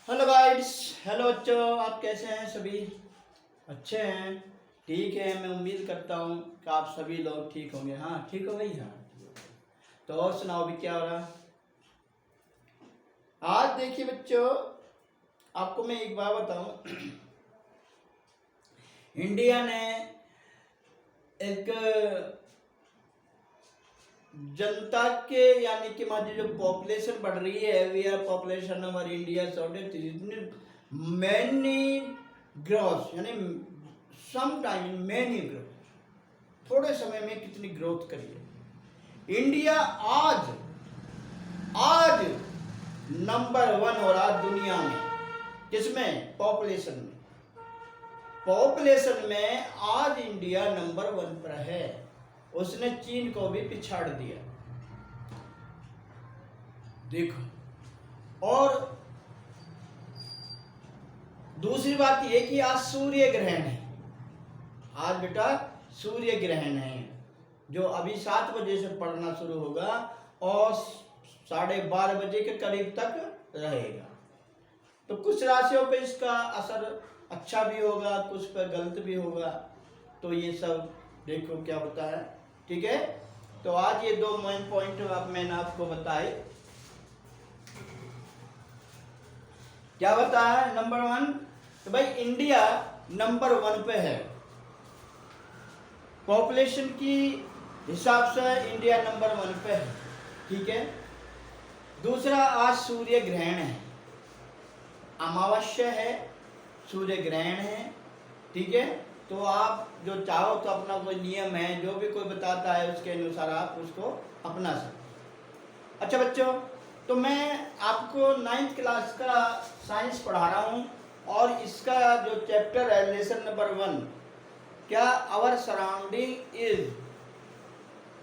Hello guides. Hello बच्चों, आप कैसे हैं? सभी अच्छे हैं? ठीक है, मैं उम्मीद करता हूँ कि आप सभी लोग ठीक होंगे। हाँ ठीक हो भाई। हाँ तो और सुनाओ भी क्या हो रहा है आज? देखिए बच्चों, आपको मैं एक बात बताऊं। इंडिया ने एक जनता के यानी कि हमारी जो पॉपुलेशन बढ़ रही है, वी आर पॉपुलेशन हमारी इंडिया मैनी ग्रोथ, यानी सम टाइम मैनी ग्रोथ, थोड़े समय में कितनी ग्रोथ करी है इंडिया। आज आज नंबर 1 हो रहा दुनिया में। किसमें? पॉपुलेशन में। पॉपुलेशन में आज इंडिया नंबर 1 पर है। उसने चीन को भी पिछाड़ दिया, देखो। और दूसरी बात यह कि आज सूर्य ग्रहण है। आज बेटा सूर्य ग्रहण है, जो अभी 7 बजे से पड़ना शुरू होगा और 12:30 बजे के करीब तक रहेगा। तो कुछ राशियों पे इसका असर अच्छा भी होगा, कुछ पर गलत भी होगा। तो ये सब देखो क्या होता है, ठीक है। तो आज ये 2 मेन पॉइंट मैंने आपको बताए। क्या बताया? नंबर 1, तो भाई इंडिया नंबर 1 पे है पॉपुलेशन की हिसाब से। इंडिया नंबर 1 पे है, ठीक है। दूसरा, आज सूर्य ग्रहण है, अमावस्या है, सूर्य ग्रहण है, ठीक है। तो आप जो चाहो तो अपना कोई नियम है, जो भी कोई बताता है उसके अनुसार आप उसको अपना सकते। अच्छा बच्चों, तो मैं आपको 9th क्लास का साइंस पढ़ा रहा हूँ और इसका जो चैप्टर है, लेसन नंबर 1, क्या our surrounding is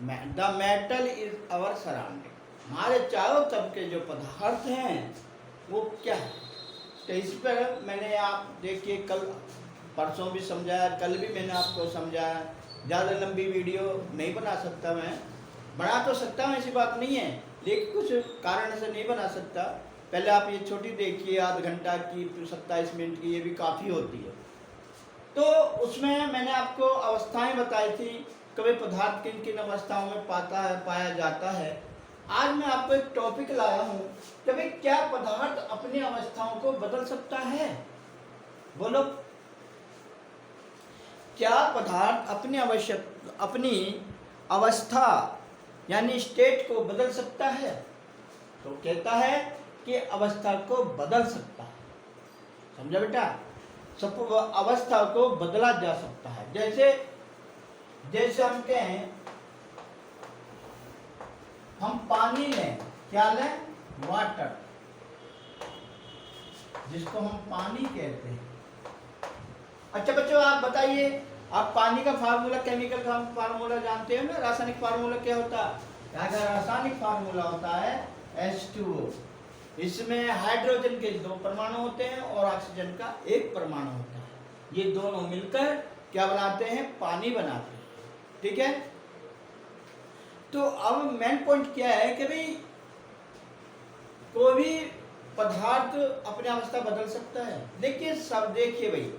the metal is our surrounding. हमारे चारों तरफ के जो पदार्थ हैं वो क्या है। तो इस पर मैंने आप देखिए कल परसों भी समझाया, कल भी मैंने आपको समझाया। ज़्यादा लंबी वीडियो नहीं बना सकता, मैं बना तो सकता हूँ, ऐसी बात नहीं है, लेकिन कुछ कारण से नहीं बना सकता। पहले आप ये छोटी देखिए, आध घंटा की 27 मिनट की, ये भी काफ़ी होती है। तो उसमें मैंने आपको अवस्थाएं बताई थी, कभी पदार्थ किन किन अवस्थाओं में पाया जाता है। आज मैं आपको एक टॉपिक लाया हूँ कि भाई क्या पदार्थ अपनी अवस्थाओं को बदल सकता है? बोलो, क्या पदार्थ अपनी अवस्था यानी स्टेट को बदल सकता है? तो कहता है कि अवस्था को बदल सकता है। समझा बेटा? सब अवस्था को बदला जा सकता है। जैसे हम कहें, हम पानी लें, क्या लें? वाटर, जिसको हम पानी कहते हैं। अच्छा बच्चों, आप बताइए, आप पानी का फार्मूला, केमिकल का फार्मूला जानते हो ना? रासायनिक फार्मूला क्या होता है? रासायनिक फार्मूला होता है H2O। इसमें हाइड्रोजन के 2 परमाणु होते हैं और ऑक्सीजन का 1 परमाणु होता है। ये दोनों मिलकर क्या बनाते हैं? पानी बनाते हैं, ठीक है। तो अब मेन पॉइंट क्या है कि भाई कोई भी पदार्थ अपनी अवस्था बदल सकता है, लेकिन सब देखिए भाई,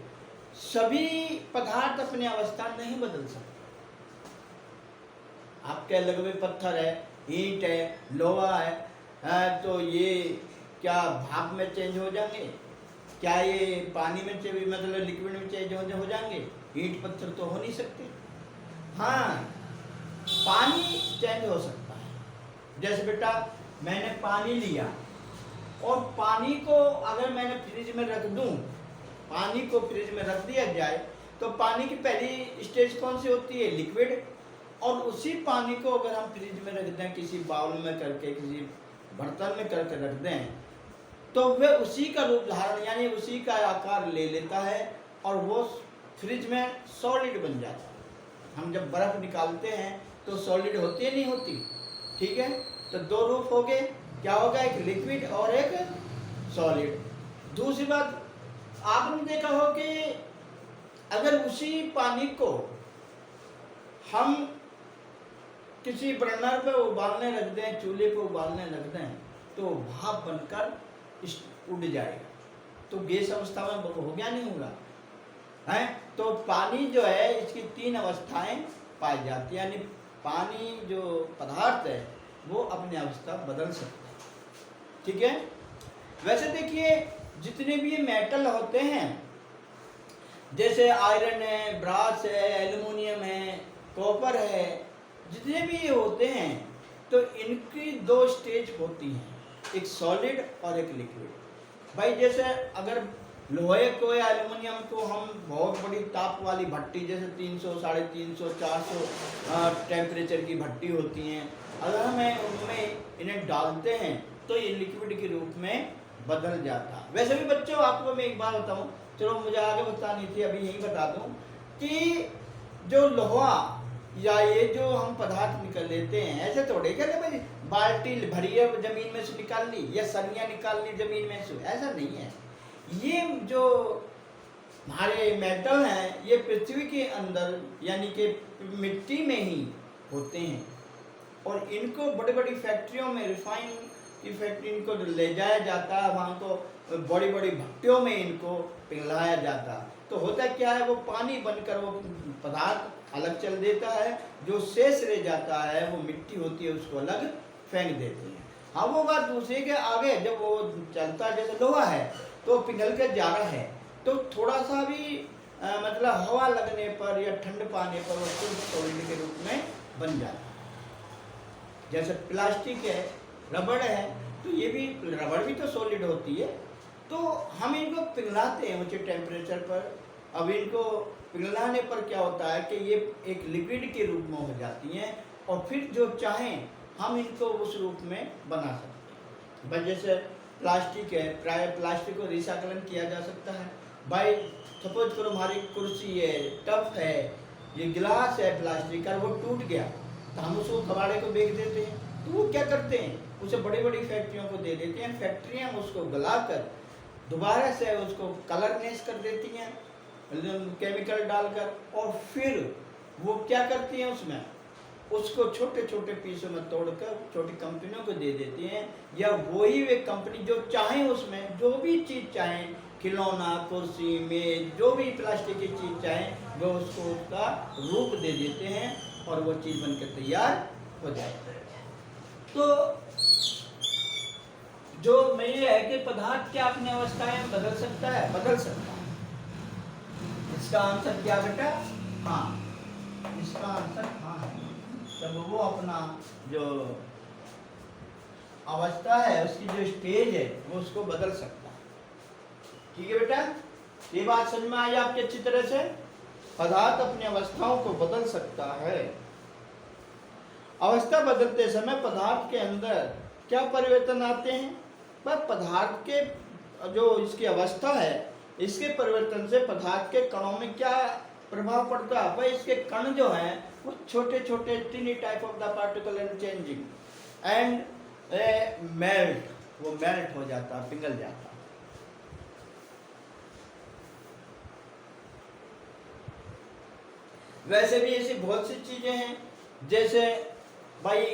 सभी पदार्थ अपनी अवस्था नहीं बदल सकते। आपके लगे हुए पत्थर है, ईंट है, लोहा है, तो ये क्या भाप में चेंज हो जाएंगे? क्या ये पानी में मतलब लिक्विड में चेंज हो जाएंगे? ईंट पत्थर तो हो नहीं सकते। हाँ, पानी चेंज हो सकता है। जैसे बेटा मैंने पानी लिया और पानी को अगर मैंने फ्रिज में रख दूं, पानी को फ्रिज में रख दिया जाए तो पानी की पहली स्टेज कौन सी होती है? लिक्विड। और उसी पानी को अगर हम फ्रिज में रख दें, किसी बाउल में करके, किसी बर्तन में करके रख दें, तो वह उसी का रूप धारण यानी उसी का आकार ले लेता है और वो फ्रिज में सॉलिड बन जाता है। हम जब बर्फ़ निकालते हैं तो सॉलिड होती है, नहीं होती? ठीक है। तो 2 रूप हो गए, क्या होगा? एक लिक्विड और एक सॉलिड। दूसरी बात, आपने देखा हो कि अगर उसी पानी को हम किसी बर्नर पे उबालने रख दें, चूल्हे पे उबालने रख दें, तो भाप बनकर उड़ जाएगा। तो गैस अवस्था में हो गया नहीं होगा है। तो पानी जो है इसकी 3 अवस्थाएं पाई जाती है, यानी पानी जो पदार्थ है वो अपनी अवस्था बदल सकता है। ठीक है। वैसे देखिए जितने भी ये मेटल होते हैं, जैसे आयरन है, ब्रास है, एल्युमिनियम है, कॉपर है, जितने भी ये होते हैं तो इनकी 2 स्टेज होती हैं, एक सॉलिड और एक लिक्विड। भाई जैसे अगर लोहे को या एल्युमिनियम को हम बहुत बड़ी ताप वाली भट्टी, जैसे 300, 350, 400 टेम्परेचर की भट्टी होती हैं, अगर हमें उनमें इन्हें डालते हैं तो ये लिक्विड के रूप में बदल जाता है। वैसे भी बच्चों आपको मैं एक बात बताऊं, चलो मुझे आगे बतानी थी, अभी यही बता दूं कि जो लोहा या ये जो हम पदार्थ निकल लेते हैं, ऐसे थोड़े कहते भाई बाल्टी भरी है जमीन में से निकाल ली या सरियाँ निकाल ली जमीन में से, ऐसा नहीं है। ये जो हमारे मेटल हैं ये पृथ्वी के अंदर यानी कि मिट्टी में ही होते हैं, और इनको बड़ी बड़ी फैक्ट्रियों में, रिफाइन की फैक्ट्री, इनको ले जाया जाता है, वहाँ को बड़ी बड़ी भट्टियों में इनको पिघलाया जाता है। तो होता क्या है, वो पानी बनकर वो पदार्थ अलग चल देता है, जो शेष रह जाता है वो मिट्टी होती है, उसको अलग फेंक देते हैं। हाँ वो बात दूसरी के आगे जब वो चलता है, जैसे लोहा है तो पिघल कर जा रहा है, तो थोड़ा सा भी मतलब हवा लगने पर या ठंड पाने पर वो सॉलिड के रूप में बन जाता है। जैसे प्लास्टिक है, रबड़ है, तो ये भी रबड़ भी तो सॉलिड होती है, तो हम इनको पिघलाते हैं ऊंचे टेम्परेचर पर। अब इनको पिघलाने पर क्या होता है कि ये एक लिक्विड के रूप में हो जाती हैं, और फिर जो चाहें हम इनको उस रूप में बना सकते हैं। भाई जैसे प्लास्टिक है, प्राय प्लास्टिक को रिसाइकलन किया जा सकता है। भाई सपोज करो हमारी कुर्सी है, टप है, ये गिलास है प्लास्टिक का, वो टूट गया तो हम उसको कबाड़े को बेच देते हैं, तो वो क्या करते हैं, उसे बड़ी बड़ी फैक्ट्रियों को दे देते हैं, फैक्ट्रियाँ उसको गलाकर दोबारा से उसको कलरनेस कर देती हैं केमिकल डालकर, और फिर वो क्या करती हैं उसमें उसको छोटे छोटे पीसों में तोड़कर छोटी कंपनियों को दे देती हैं, या वही वे कंपनी जो चाहें उसमें जो भी चीज़ चाहें, खिलौना, कुर्सी, मेज, जो भी प्लास्टिक की चीज़ चाहें वो उसको उसका रूप दे देते हैं और वो चीज़ बनकर तैयार हो जाती है। तो जो मैं ये है कि पदार्थ क्या अपनी अवस्थाएं बदल सकता है, बदल सकता है। इसका आंसर क्या बेटा? हाँ, इसका आंसर हाँ है। तब वो अपना जो अवस्था है, उसकी जो स्टेज है, वो उसको बदल सकता है। ठीक है बेटा, ये बात समझ में आई आपके अच्छी तरह से? पदार्थ अपनी अवस्थाओं को बदल सकता है। अवस्था बदलते समय पदार्थ के अंदर क्या परिवर्तन आते हैं? पर पदार्थ के जो इसकी अवस्था है, इसके परिवर्तन से पदार्थ के कणों में क्या प्रभाव पड़ता है? भाई इसके कण जो हैं वो छोटे छोटे टिनी type of the particle and changing and melt, वो मेल्ट हो जाता, पिघल जाता। वैसे भी ऐसी बहुत सी चीजें हैं, जैसे भाई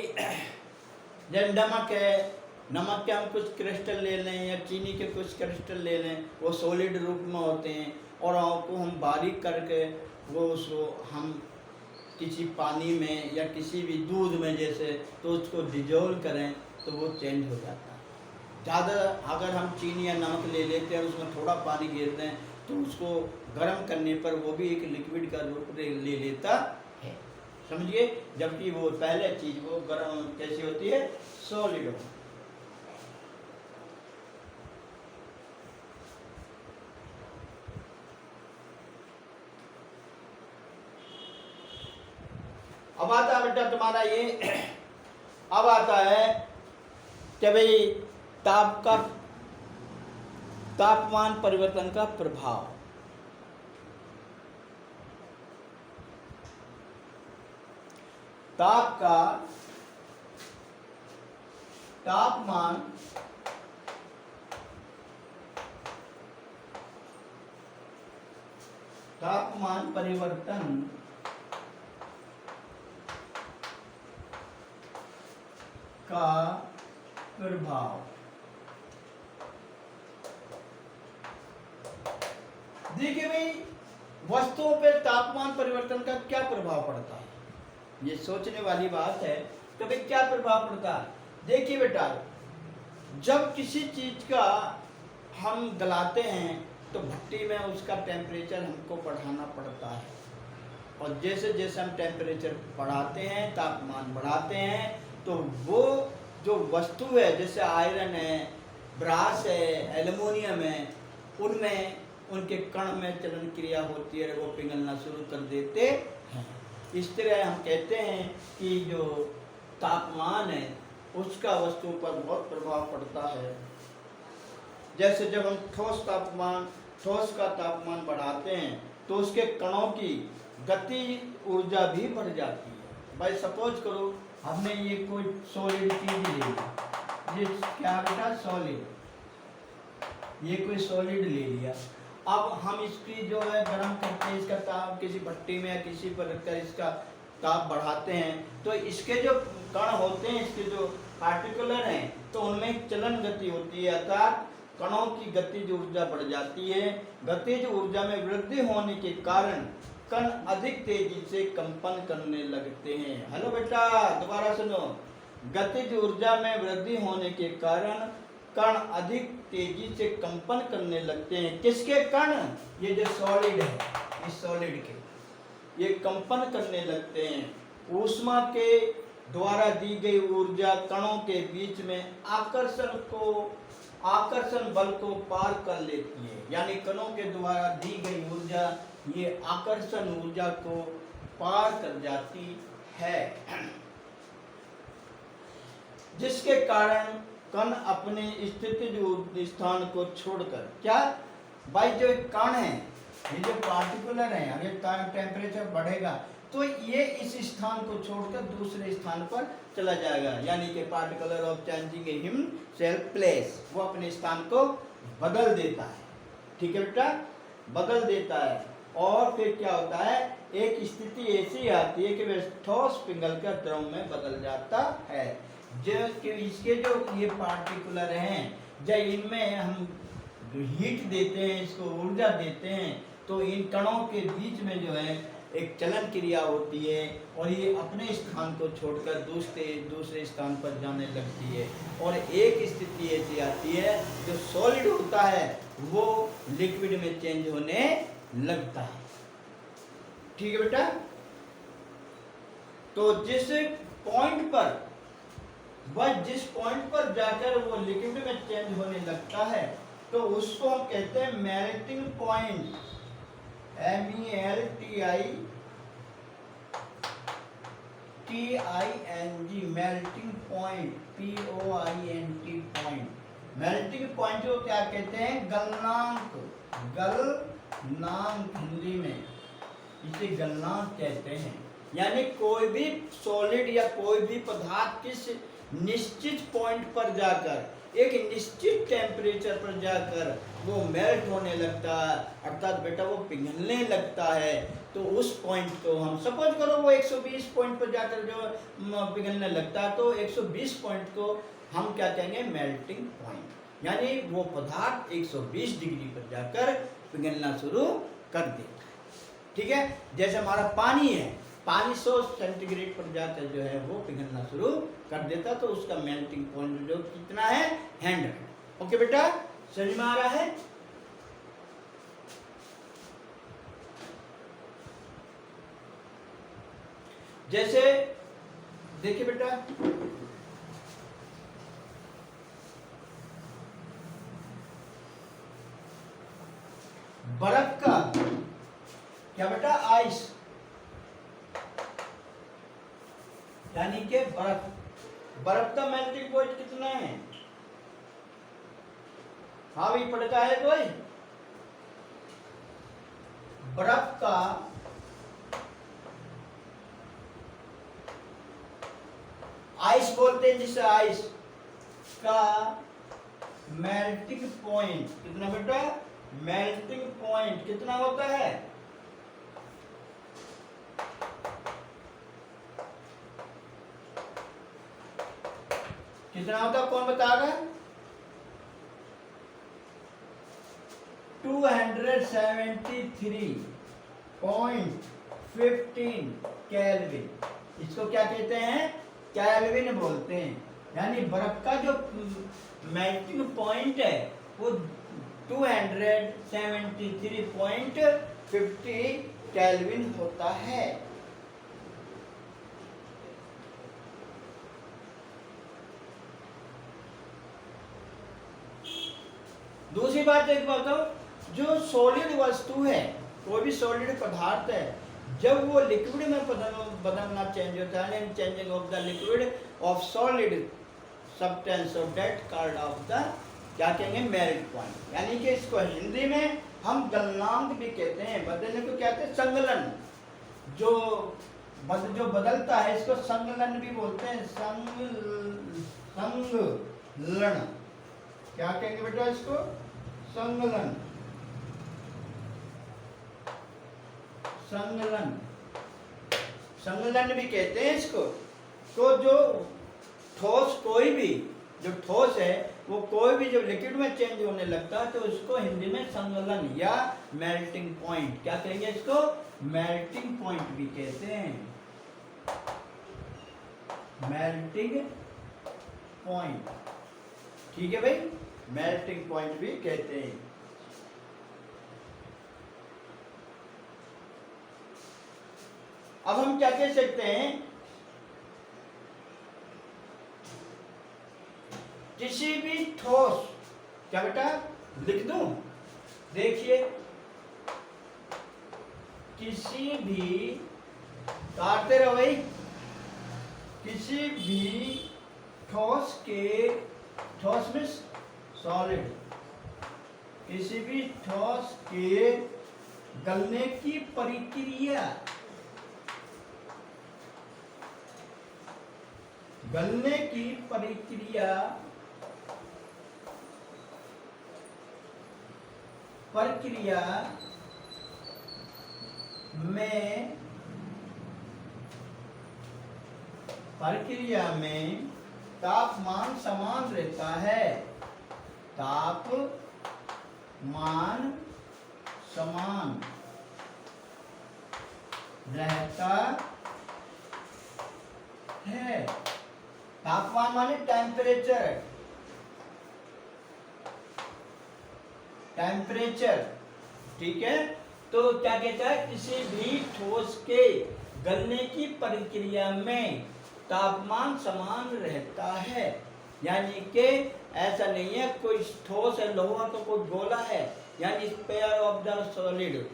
जब नमक है, नमक के हम कुछ क्रिस्टल ले लें या चीनी के कुछ क्रिस्टल ले लें, वो सॉलिड रूप में होते हैं, और आपको हम बारीक करके वो उसको हम किसी पानी में या किसी भी दूध में जैसे, तो उसको डिजोल्व करें तो वो चेंज हो जाता है। ज़्यादा अगर हम चीनी या नमक ले लेते हैं, उसमें थोड़ा पानी गिरते हैं, तो उसको गर्म करने पर वो भी एक लिक्विड का रूप ले लेता है, समझिए। जबकि वो पहले चीज़ वो गर्म कैसी होती है, सॉलिड हो। अब आता है बेटा तुम्हारा ये, अब आता है कि भाई तापमान परिवर्तन का प्रभाव। तापमान परिवर्तन का प्रभाव। देखिए भाई, वस्तुओं पे तापमान परिवर्तन का क्या प्रभाव पड़ता है, ये सोचने वाली बात है कि भाई क्या प्रभाव पड़ता है। देखिए बेटा, जब किसी चीज का हम गलाते हैं तो भट्टी में उसका टेम्परेचर हमको बढ़ाना पड़ता है, और जैसे जैसे हम टेम्परेचर बढ़ाते हैं, तापमान बढ़ाते हैं, तो वो जो वस्तु है, जैसे आयरन है, ब्रास है, एल्युमिनियम है, उनमें उनके कण में चलन क्रिया होती है, वो पिघलना शुरू कर देते हैं। इस तरह हम कहते हैं कि जो तापमान है उसका वस्तु पर बहुत प्रभाव पड़ता है। जैसे जब हम ठोस का तापमान बढ़ाते हैं तो उसके कणों की गति ऊर्जा भी बढ़ जाती है। भाई सपोज करो हमने ये कोई सॉलिड चीज ले ली, ये क्या बेटा, सॉलिड, ये कोई सॉलिड ले लिया। अब हम इसकी जो है गर्म करके इसका ताप किसी भट्टी में या किसी पर रखकर इसका ताप बढ़ाते हैं, तो इसके जो कण होते हैं, इसके जो पार्टिकुलर हैं, तो उनमें चलन गति होती है, अर्थात कणों की गतिज ऊर्जा बढ़ जाती है। गतिज ऊर्जा में वृद्धि होने के कारण कण अधिक तेजी से कंपन करने लगते हैं। हेलो बेटा, दोबारा सुनो, गतिज ऊर्जा में वृद्धि होने के कारण कण अधिक तेजी से कंपन करने लगते हैं। किसके कण? ये जो सॉलिड है, इस सॉलिड के ये कंपन करने लगते हैं। ऊष्मा के द्वारा दी गई ऊर्जा कणों के बीच में आकर्षण बल को पार कर लेती है, यानी कणों के द्वारा दी गई ऊर्जा ये आकर्षण ऊर्जा को पार कर जाती है, जिसके कारण कण अपने स्थितिज स्थान को छोड़कर, क्या भाई, जो एक कण है, ये जो पार्टिकुलर है, अगर टेम्परेचर बढ़ेगा तो ये इस स्थान को छोड़कर दूसरे स्थान पर चला जाएगा, यानी कि particular of changing himself place, वो अपने स्थान को बदल देता है। ठीक है बेटा, बदल देता है। और फिर क्या होता है, एक स्थिति ऐसी आती है कि वह ठोस पिघलकर द्रव में बदल जाता है। जो कि इसके जो ये पार्टिकुलर हैं, जब इनमें हम हीट देते हैं, इसको ऊर्जा देते हैं, तो इन कणों के बीच में जो है एक चलन क्रिया होती है और ये अपने स्थान को छोड़कर दूसरे स्थान पर जाने लगती है। और एक स्थिति ऐसी आती है जो सॉलिड होता है वो लिक्विड में चेंज होने लगता है। ठीक है बेटा, तो जिस पॉइंट पर जाकर वो लिक्विड में चेंज होने लगता है तो उसको हम कहते हैं melting point, MELTING, melting point, POINT point. Melting point को क्या कहते हैं, गलनांक, हिंदी में इसे गलनांक कहते हैं। यानी कोई भी सॉलिड या कोई भी पदार्थ किस निश्चित पॉइंट पर जाकर, एक निश्चित टेम्परेचर पर जाकर वो मेल्ट होने लगता है, अर्थात बेटा वो पिघलने लगता है। तो उस पॉइंट को हम सपोज करो वो 120 पॉइंट पर जाकर जो पिघलने लगता है, तो 120 पॉइंट को हम क्या कहेंगे, मेल्टिंग पॉइंट। यानी वो पदार्थ 120 डिग्री पर जाकर पिघलना शुरू कर देता है। ठीक है, जैसे हमारा पानी है, पानी 100 सेंटीग्रेड पर जाकर जो है वो पिघलना शुरू कर देता, तो उसका मेल्टिंग पॉइंट जो कितना है, 100। ओके बेटा, समझ में आ रहा है? जैसे देखिए बेटा, बर्फ का क्या बेटा, आइस, यानी कि बर्फ का मेल्टिंग पॉइंट कितना है? हाँ भाई, पढ़ता है कोई? बर्फ का आइस बोलते हैं जिसे, आइस का मेल्टिंग पॉइंट कितना बेटा, मेल्टिंग पॉइंट कितना होता है? कितना होता है, कौन बताएगा? 273.15 केल्विन, इसको क्या कहते हैं? केल्विन बोलते हैं। यानी बर्फ का जो मेल्टिंग पॉइंट है वो 273.50 केल्विन होता है। दूसरी बात एक बताओ, जो सॉलिड वस्तु है, कोई भी सॉलिड पदार्थ है, जब वो लिक्विड में बदलना चेंज होता है, changing of the liquid of solid substance of that called off the, क्या कहेंगे? Melt point. यानी कि इसको हिंदी में हम गलनांक भी कहते हैं, बदलने को कहते हैं संगलन। जो बदलता है इसको संगलन भी बोलते हैं, संगलन। क्या कहेंगे बेटा इसको? संगलन। संगलन, संगलन भी कहते हैं इसको। तो जो ठोस, कोई भी जो ठोस है वो कोई भी जो लिक्विड में चेंज होने लगता है तो उसको हिंदी में संगलन या मेल्टिंग पॉइंट, क्या कहेंगे इसको? मेल्टिंग पॉइंट भी कहते हैं, मेल्टिंग पॉइंट। ठीक है भाई, मेल्टिंग पॉइंट भी कहते हैं। अब हम क्या कह सकते हैं? किसी भी ठोस, क्या बेटा लिख दूं? देखिए, किसी भी, काटते रहो भाई, किसी भी ठोस के, ठोस में सॉलिड, किसी भी ठोस के गलने की प्रक्रिया, गलने की प्रक्रिया में तापमान समान रहता है, तापमान समान रहता है। तापमान माने टेम्परेचर, टेम्परेचर। ठीक है, तो क्या कहता है? किसी भी ठोस के गलने की प्रक्रिया में तापमान समान रहता है। यानी कि ऐसा नहीं है कोई ठोस है, लोहा तो कोई गोला है, यानी pair of the solid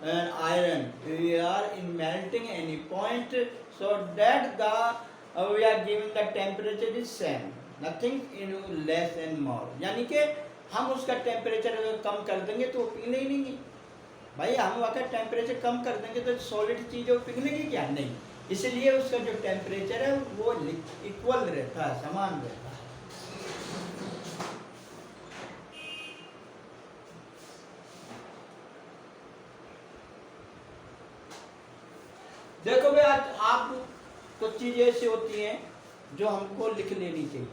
iron we are in melting any point so that the we are giving the temperature is same, nothing in less and more। यानी कि हम उसका टेम्परेचर अगर कम कर देंगे तो पिघले ही नहीं भाई। हम अगर टेम्परेचर कम कर देंगे तो सॉलिड चीज पिघलेगी क्या? नहीं। इसलिए उसका जो टेम्परेचर है वो इक्वल रहता है, समान रहता है। देखो भाई, आज आप कुछ चीजें ऐसी होती हैं जो हमको लिख लेनी चाहिए।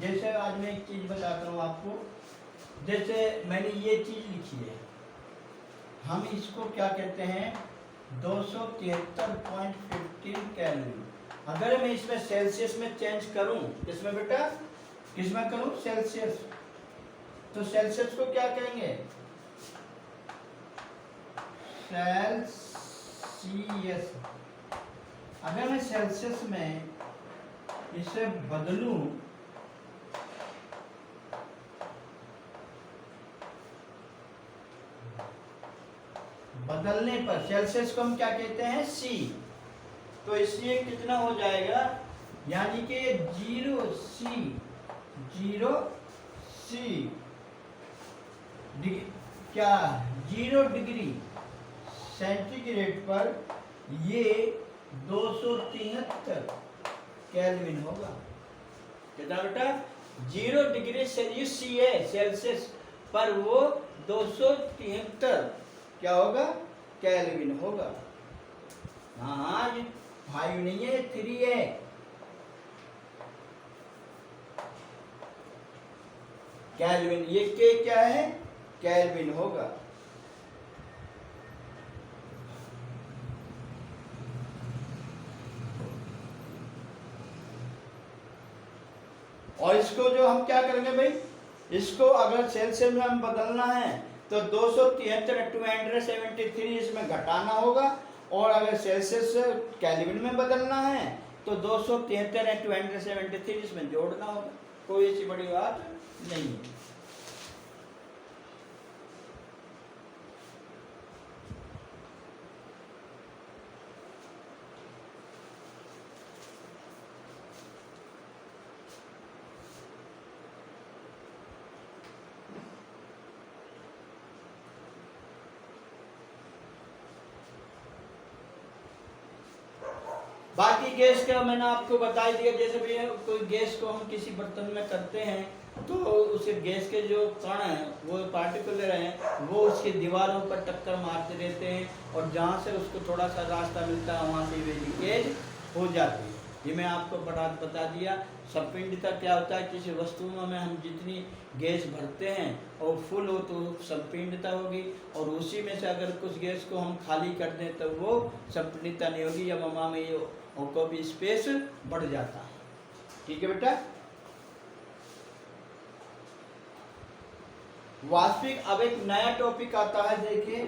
जैसे आज मैं एक चीज बताता हूँ आपको, जैसे मैंने ये चीज लिखी है, हम इसको क्या कहते हैं? 273.15 केल्विन। अगर मैं इसमें सेल्सियस में चेंज करूं, किसमें बेटा? किसमें करूं? सेल्सियस। तो सेल्सियस को क्या कहेंगे? सेल्सियस। अगर मैं सेल्सियस में इसे बदलूं, बदलने पर सेल्सियस को हम क्या कहते हैं? सी। तो इसलिए कितना हो जाएगा? यानी कि 0 डिग्री सेंटीग्रेड पर ये 273 केल्विन होगा। कितना बेटा? 0 डिग्री सेल्सियस पर वो 273 क्या होगा? केल्विन होगा। हाँ, ये 5 नहीं है, 3 है। केल्विन, ये के क्या है? केल्विन होगा। तो हम क्या करेंगे भाई, इसको अगर सेल्सियस में हम बदलना है तो 273 273 इसमें घटाना होगा, और अगर सेल्सियस से केल्विन में बदलना है तो 273 273 इसमें जोड़ना होगा। कोई ऐसी बड़ी बात नहीं है। बाकी गैस का मैंने आपको बता दिया, जैसे भी कोई गैस को हम किसी बर्तन में करते हैं तो उसे गैस के जो कण हैं वो पार्टिकुलर हैं, वो उसकी दीवारों पर टक्कर मारते रहते हैं, और जहाँ से उसको थोड़ा सा रास्ता मिलता है वहाँ से वे लीकेज हो जाती है। ये मैं आपको बता दिया। संपीड़ितता क्या होता है, किसी वस्तु में हम जितनी गैस भरते हैं और फुल हो तो संपीड़ितता होगी, और उसी में से अगर कुछ गैस को हम खाली कर दें तो वो संपीड़ितता नहीं होगी, या ममा में ये को भी स्पेस बढ़ जाता है। ठीक है बेटा। वाष्पिक, अब एक नया टॉपिक आता है, देखिए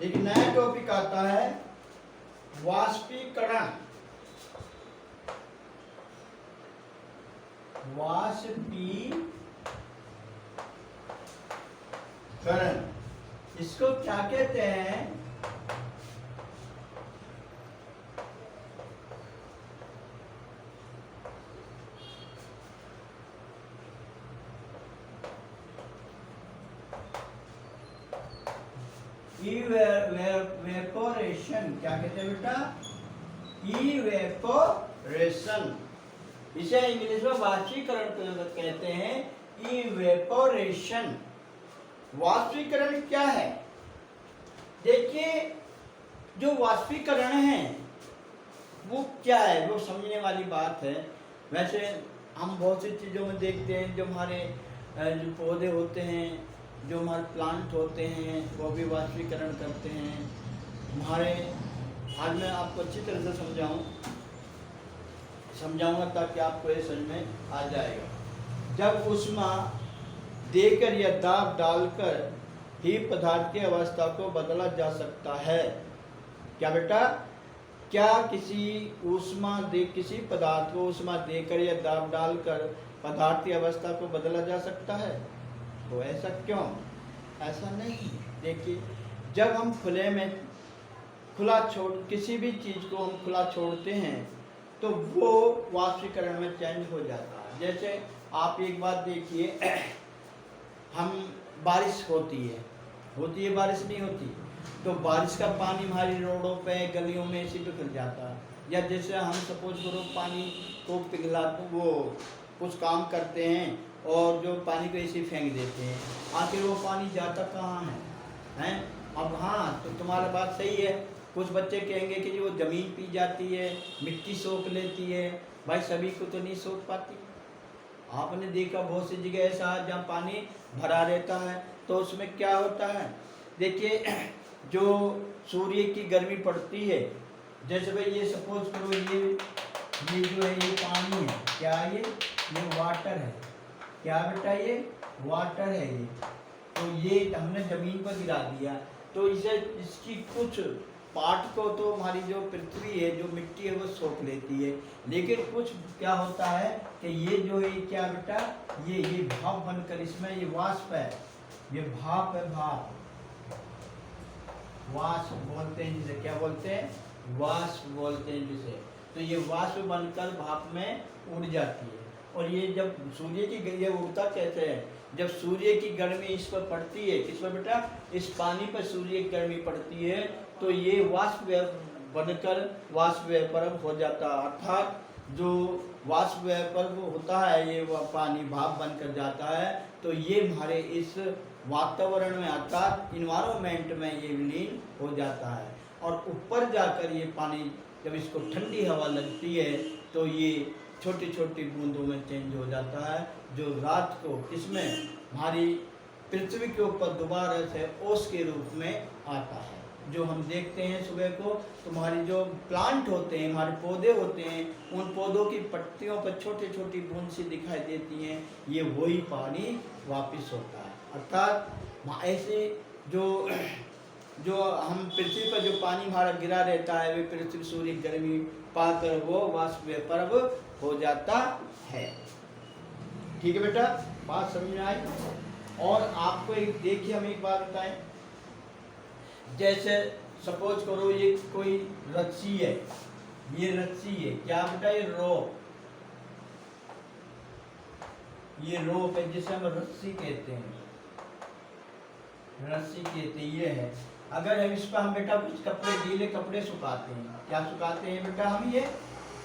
एक नया टॉपिक आता है वाष्पीकरण। वाष्पीकरण इसको क्या कहते हैं? इवेपोरेशन। क्या कहते हैं बेटा? इवेपोरेशन। इसे इंग्लिश में वाष्पीकरण कहते हैं, इवेपोरेशन। वाष्पीकरण क्या है? देखिए, जो वाष्पीकरण है वो क्या है, वो समझने वाली बात है। वैसे हम बहुत सी चीज़ों में देखते हैं, जो हमारे जो पौधे होते हैं, जो हमारे प्लांट होते हैं, वो भी वाष्पीकरण करते हैं। हमारे, आज मैं आपको अच्छी तरह से समझाऊंगा ताकि आपको ये समझ में आ जाएगा। जब ऊष्मा देकर या दाब डालकर ही पदार्थ की अवस्था को बदला जा सकता है। क्या बेटा? क्या किसी पदार्थ को ऊष्मा देकर या दाब डालकर पदार्थ की अवस्था को बदला जा सकता है? तो ऐसा क्यों? ऐसा नहीं। देखिए, जब हम किसी भी चीज़ को हम खुला छोड़ते हैं तो वो वाष्पीकरण में चेंज हो जाता है। जैसे आप एक बात देखिए, हम बारिश होती है बारिश नहीं होती, तो बारिश का पानी हमारी रोडों पे, गलियों में इसी पे फिर जाता है। या जैसे हम सपोज करो पानी को पिघला, वो कुछ काम करते हैं और जो पानी को ऐसे फेंक देते हैं, आखिर वो पानी जाता कहाँ है? अब हाँ, तो तुम्हारा बात सही है। कुछ बच्चे कहेंगे कि वो ज़मीन पी जाती है, मिट्टी सोख लेती है। भाई सभी को तो नहीं सोख पाती। आपने देखा बहुत सी जगह ऐसा है जहाँ पानी भरा रहता है, तो उसमें क्या होता है? देखिए, जो सूर्य की गर्मी पड़ती है, जैसे भाई ये सपोज करो, ये जो है ये पानी है, क्या ये वाटर है। क्या बेटा? ये वाटर है। ये तो ये हमने ज़मीन पर गिरा दिया, तो इसकी कुछ पार्ट को तो हमारी जो पृथ्वी है, जो मिट्टी है, वो सोख लेती है। लेकिन कुछ क्या होता है कि ये जो है क्या बेटा, ये भाप बनकर, इसमें ये वाष्प है, ये भाप है, भाप, वाष्प बोलते हैं जिसे। क्या बोलते हैं? वाष्प बोलते हैं जिसे। तो ये वाष्प बनकर भाप में उड़ जाती है। और ये जब सूर्य की, ये उड़ता कैसे है? जब सूर्य की गर्मी इस पर पड़ती है, किस पर बेटा? इस पानी पर सूर्य की गर्मी पड़ती है, तो ये वाष्प बनकर वाष्प वेपर हो जाता है। अर्थात जो वाष्प वेपर होता है, ये पानी भाप बनकर जाता है, तो ये हमारे इस वातावरण में, अर्थात इन्वायरमेंट में ये विलीन हो जाता है। और ऊपर जाकर ये पानी, जब इसको ठंडी हवा लगती है, तो ये छोटी छोटी बूंदों में चेंज हो जाता है, जो रात को किसमें, हमारी पृथ्वी के ऊपर दोबारा से ओस के रूप में आता है। जो हम देखते हैं सुबह को, तो हमारी जो प्लांट होते हैं, हमारे पौधे होते हैं, उन पौधों की पत्तियों पर छोटी छोटी बूंद सी दिखाई देती हैं, ये वही पानी वापस होता है। अर्थात ऐसे जो जो हम पृथ्वी पर जो पानी हमारा गिरा रहता है, वे पृथ्वी सूर्य गर्मी पाकर वो वाष्प वेपर हो जाता है। ठीक है बेटा, बात समझ में आई। और आपको एक देखिए, हम एक बात बताएं, जैसे सपोज करो ये कोई रस्सी है, ये रस्सी है, क्या बेटा, ये रोप, ये रोप है जिसे हम रस्सी कहते हैं, रस्सी कहते हैं, ये है। अगर हम इस पर हम बेटा कुछ कपड़े, गीले कपड़े सुखाते हैं, क्या सुखाते हैं बेटा हम, ये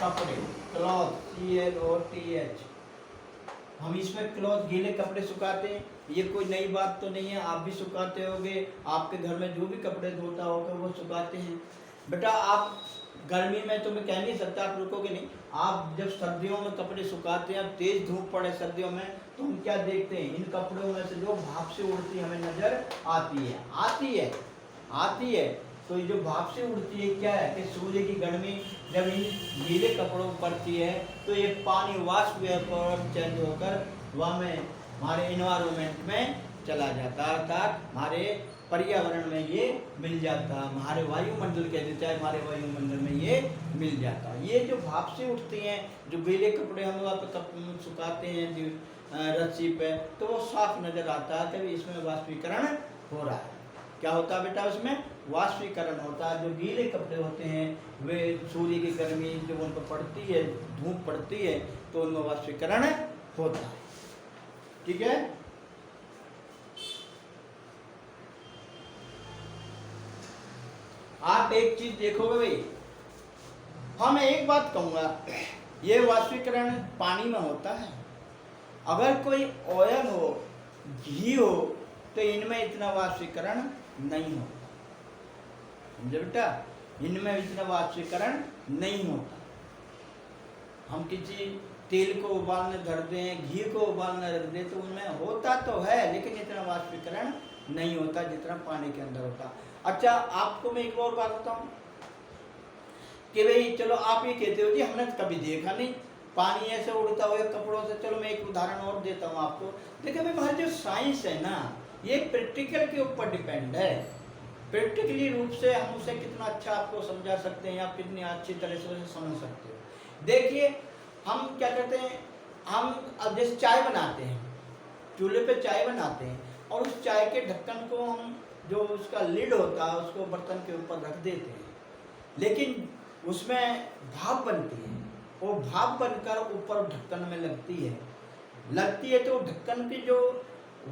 कपड़े, क्लॉथ, CLOTH, हम इसमें क्लॉथ, गीले कपड़े सुखाते हैं। ये कोई नई बात तो नहीं है, आप भी सुखाते होगे, आपके घर में जो भी कपड़े धोता होगा वो सुखाते हैं। बेटा आप गर्मी में तो मैं कह नहीं सकता, आप रुकोगे नहीं, आप जब सर्दियों में कपड़े सुखाते हैं, तेज धूप पड़े सर्दियों में, तो हम क्या देखते हैं, इन कपड़ों में से जो भाप से उड़ती हमें नजर आती है। तो ये जो भाप से उड़ती है क्या है कि सूर्य की गर्मी जब इन गीले कपड़ों पर पड़ती है, तो ये पानी वाष्प वेपर चेंज होकर वहाँ में हमारे इन्वायरमेंट में चला जाता है, अर्थात हमारे पर्यावरण में ये मिल जाता है, हमारे वायुमंडल कह देते हैं, हमारे वायुमंडल में ये मिल जाता है। ये जो भाप से उठती हैं, जो गीले कपड़े हम वहाँ पे सुखाते हैं रस्सी पे, तो वो साफ नजर आता है कि इसमें वाष्पीकरण हो रहा है। क्या होता है बेटा, उसमें वाष्पीकरण होता है। जो गीले कपड़े होते हैं वे सूर्य की गर्मी जब उन पर पड़ती है, धूप पड़ती है, तो उनमें वाष्पीकरण होता है। ठीक है, आप एक चीज देखोगे भाई, हाँ मैं एक बात कहूंगा, ये वाष्पीकरण पानी में होता है। अगर कोई ऑयल हो, घी हो, तो इनमें इतना वाष्पीकरण नहीं होता, समझे बेटा, इनमें इतना वाष्पीकरण नहीं होता। हम किसी तेल को उबालने धर दें, घी को उबालने रख दें, तो उनमें होता तो है, लेकिन इतना वाष्पीकरण नहीं होता जितना पानी के अंदर होता। अच्छा, आपको मैं एक और बात बताऊं कि भाई चलो आप ये कहते हो जी हमने तो कभी देखा नहीं पानी ऐसे उड़ता हुआ कपड़ों से। चलो मैं एक उदाहरण और देता हूँ आपको। देखिए भाई, हमारी जो साइंस है ना, ये प्रैक्टिकल के ऊपर डिपेंड है। प्रैक्टिकली रूप से हम उसे कितना अच्छा आपको समझा सकते हैं, या कितनी अच्छी तरह से उसे समझ सकते हो। देखिए हम क्या करते हैं, हम अब जैसे चाय बनाते हैं, चूल्हे पे चाय बनाते हैं, और उस चाय के ढक्कन को हम, जो उसका लिड होता है, उसको बर्तन के ऊपर रख देते हैं, लेकिन उसमें भाप बनती है, वो भाप बनकर ऊपर ढक्कन में लगती है, तो ढक्कन की जो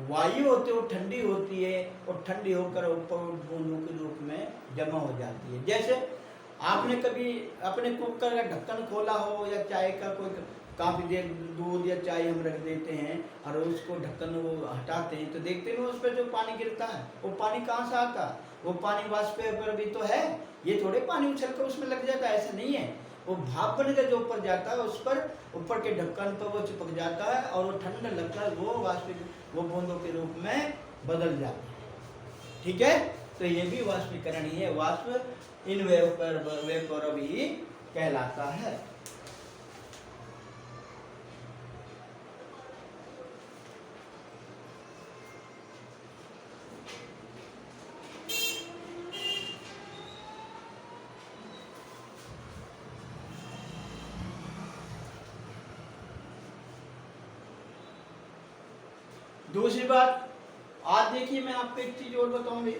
वायु होती है वो ठंडी होती है, और ठंडी होकर ऊपर बूंदों के रूप में जमा हो जाती है। जैसे आपने कभी अपने कुकर का ढक्कन खोला हो, या चाय का कोई काफ़ी देर दूध या चाय हम रख देते हैं और उसको ढक्कन वो हटाते हैं, तो देखते हैं उस पर जो पानी गिरता है, वो पानी कहाँ से आता है, वो पानी वाष्प पर भी तो है, ये थोड़े पानी उछल कर उसमें लग जाता है, ऐसा नहीं है। वो भाप बनकर जो ऊपर जाता है, उस पर ऊपर के ढक्कन पर वो चिपक जाता है, और वो ठंडा लगकर वो बूंदों के रूप में बदल जाता है। ठीक है, तो ये भी वाष्पीकरण ही है, वाष्प इन वेपर भी कहलाता है। दूसरी बात, आज देखिए मैं आपको एक चीज और बताऊंगी।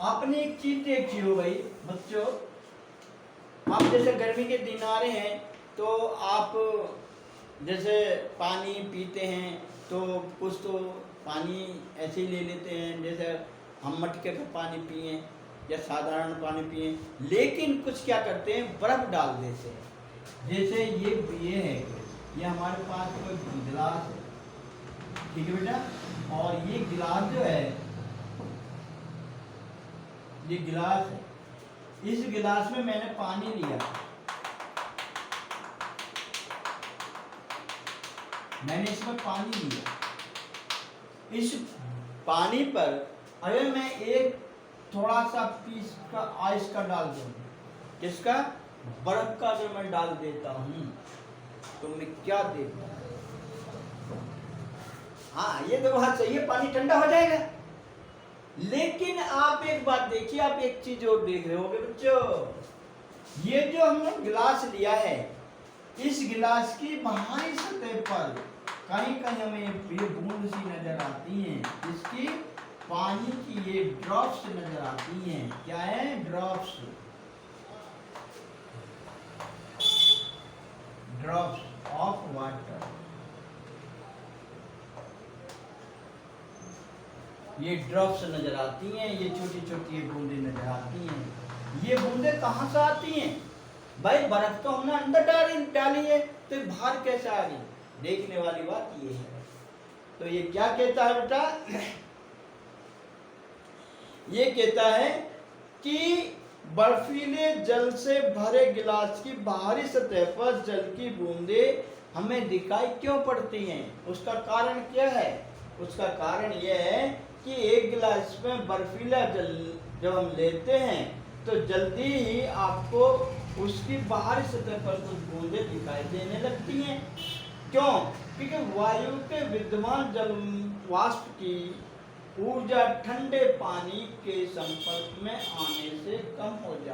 आपने एक चीज देखी हो भाई बच्चों, आप जैसे गर्मी के दिन आ रहे हैं, तो आप जैसे पानी पीते हैं, तो कुछ तो पानी ऐसे ही ले लेते हैं, जैसे हम मटके का पानी पिए या साधारण पानी पिए, लेकिन कुछ क्या करते हैं, बर्फ डाल देते हैं। जैसे ये है, ये हमारे पास कोई गिलास है, ठीक है बेटा, और ये गिलास जो है, ये गिलास है, इस गिलास में मैंने पानी लिया, मैंने इसमें पानी लिया, इस पानी पर अरे मैं एक थोड़ा सा पीस का आइस का डाल दूं, किसका, बर्फ का अगर मैं डाल देता हूं तो मैं क्या देखता हूं, हाँ ये तो बात सही है, पानी ठंडा हो जाएगा। लेकिन आप एक बात देखिए, आप एक चीज और देख रहे होगे बच्चों, ये जो हमने गिलास लिया है, इस गिलास की बाहरी सतह पर कहीं कहीं हमें ये बूंद सी नजर आती हैं, इसकी पानी की ये ड्रॉप्स नजर आती हैं। क्या है, ड्रॉप्स, ड्रॉप्स ऑफ वाटर। ये ड्रॉप्स नजर आती हैं, ये छोटी छोटी बूंदे नजर आती हैं। ये बूंदे कहाँ से आती हैं भाई, बर्फ तो हमने अंदर डाली है, तो बाहर कैसे आ रही, देखने वाली बात ये है। तो ये क्या कहता है बेटा, ये कहता है कि बर्फीले जल से भरे गिलास की बाहरी सतह पर जल की बूंदे हमें दिखाई क्यों पड़ती हैं, उसका कारण क्या है। उसका कारण यह है कि एक गिलास में बर्फीला जल जब हम लेते हैं तो जल्दी ही आपको उसकी बाहरी सतह पर कुछ बूंदे दिखाई देने लगती हैं। क्यों, क्योंकि वायु के विद्यमान जल वाष्प की ऊर्जा ठंडे पानी के संपर्क में आने से कम हो जाती है।